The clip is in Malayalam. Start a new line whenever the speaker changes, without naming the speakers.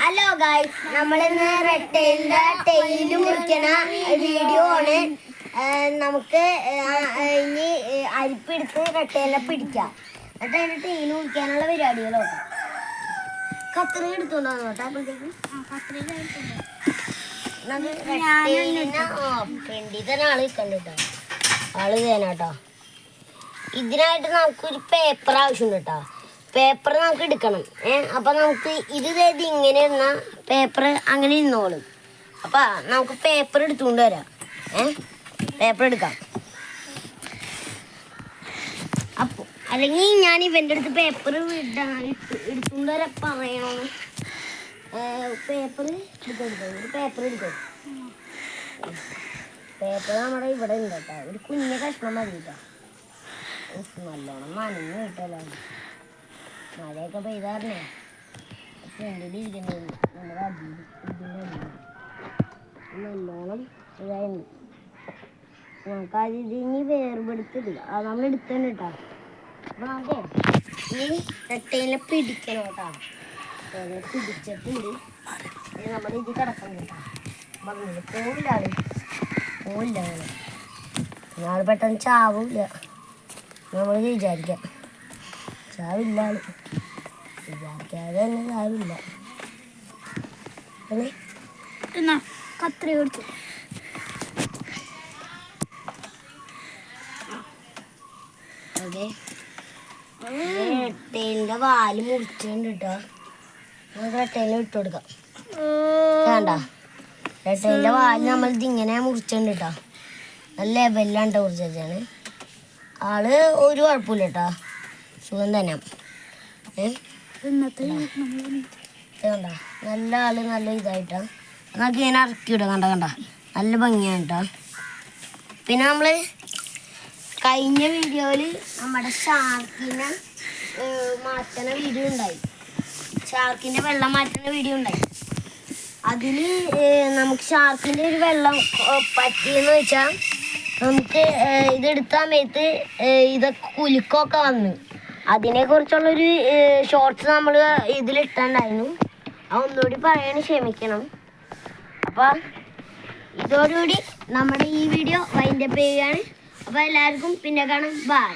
ഹലോ ഗൈസ്, നമ്മളിന്ന് റെട്ടയിലിന്റെ ടെയില് മുറിക്കണ വീഡിയോ ആണ്. നമുക്ക് ഇനി അരിപ്പെടുത്ത് റെട്ടയിലെ പിടിക്കാം. എന്നിട്ട് അതിന്റെ ടെയില് മുറിക്കാനുള്ള പരിപാടികളോട്ടോ. കത്രി എടുത്തോണ്ടാന്ന് കേട്ടോ. അപ്പോഴത്തേക്കും ഫ്രണ്ടിൽ തന്നെ ആള് നിൽക്കണ്ട കേട്ടോ. ആള് തേനാട്ടോ. ഇതിനായിട്ട് നമുക്കൊരു പേപ്പർ ആവശ്യമുണ്ട് കേട്ടോ. പേപ്പർ നമുക്ക് എടുക്കണം. അപ്പം നമുക്ക് ഇത് ഇങ്ങനെ ഇരുന്ന പേപ്പർ അങ്ങനെ ഇരുന്നോളും. അപ്പം നമുക്ക് പേപ്പർ എടുത്തുകൊണ്ട് വരാം. പേപ്പർ എടുക്കാം. അപ്പോൾ അല്ലെങ്കിൽ ഞാൻ ഇവൻ്റെ അടുത്ത് പേപ്പർ എടുത്തുകൊണ്ട് വരാൻ പറയണമെന്ന്. പേപ്പർ എടുക്കും. പേപ്പർ നമ്മുടെ ഇവിടെ ഉണ്ട് കേട്ടോ. ഒരു കുഞ്ഞ കഷ്ണം മതി കേട്ടോ. നല്ലോണം നനഞ്ഞു കിട്ടല്ലോ. മഴയൊക്കെ പെയ്താറിനെ ഫ്രണ്ടിലിരിക്കണേ നമ്മുടെ ഇതിൻ്റെ നല്ലോണം ഇതായിരുന്നു. നമുക്കത് ഇതിനി വേർപെടുത്തില്ല. അത് നമ്മൾ എടുത്തന്നെ കേട്ടോ. അപ്പം നമുക്ക് ഈ റെട്ടയിലെ പിടിക്കണം കേട്ടോ. പിടിച്ചിട്ടുണ്ട്. നമ്മുടെ ഇത് കിടക്കണം കേട്ടോ. പറഞ്ഞില്ല പോവില്ല അങ്ങനെ. നാളെ പെട്ടെന്ന് ചാവില്ല നമ്മൾ വിചാരിക്കാം. ചാവില്ല വിചാരിക്കാതെ തന്നെ ചാവില്ല.
എന്നാ കത്രി കൊടുത്തു.
അതെ, റെട്ടയിലിന്റെ വാല് മുറിച്ചുണ്ട് കേട്ടോ. നമുക്ക് റെട്ടയില് ഇട്ട് കൊടുക്കാം. വേണ്ട, റെട്ടയിലിന്റെ വാല് നമ്മൾ ഇതിങ്ങനെ മുറിച്ചുണ്ട് കേട്ടോ. നല്ല ലെവലിലാണ് മുറിച്ച് വെച്ചാണ്. ആള് ഒരു കുഴപ്പമില്ല കേട്ടോ. സുഖം തന്നെ. കണ്ട നല്ല ആള് നല്ല ഇതായിട്ടാ. നമുക്ക് ഇങ്ങനെ ഇറക്കി വിടാം. കണ്ട നല്ല ഭംഗിയാണ് കേട്ടോ. പിന്നെ നമ്മള് കഴിഞ്ഞ വീഡിയോയില് നമ്മുടെ ഷാർക്കിനെ മാറ്റുന്ന വീഡിയോ ഉണ്ടായി. ഷാർക്കിന്റെ വെള്ളം മാറ്റുന്ന വീഡിയോ ഉണ്ടായി. അതില് നമുക്ക് ഷാർക്കിന്റെ ഒരു വെള്ളം പറ്റിയെന്ന് വെച്ചാൽ നമുക്ക് ഇതെടുത്ത സമയത്ത് ഇതൊക്കെ കുലുക്കമൊക്കെ വന്നു. അതിനെക്കുറിച്ചുള്ളൊരു ഷോർട്സ് നമ്മൾ ഇതിലിട്ടുണ്ടായിരുന്നു. അതൊന്നുകൂടി പറയാൻ ക്ഷമിക്കണം. അപ്പം ഇതോടുകൂടി നമ്മുടെ ഈ വീഡിയോ വൈൻഡപ്പ് ചെയ്യുകയാണ്. അപ്പോൾ എല്ലാവർക്കും പിന്നെ കാണാം. ബൈ.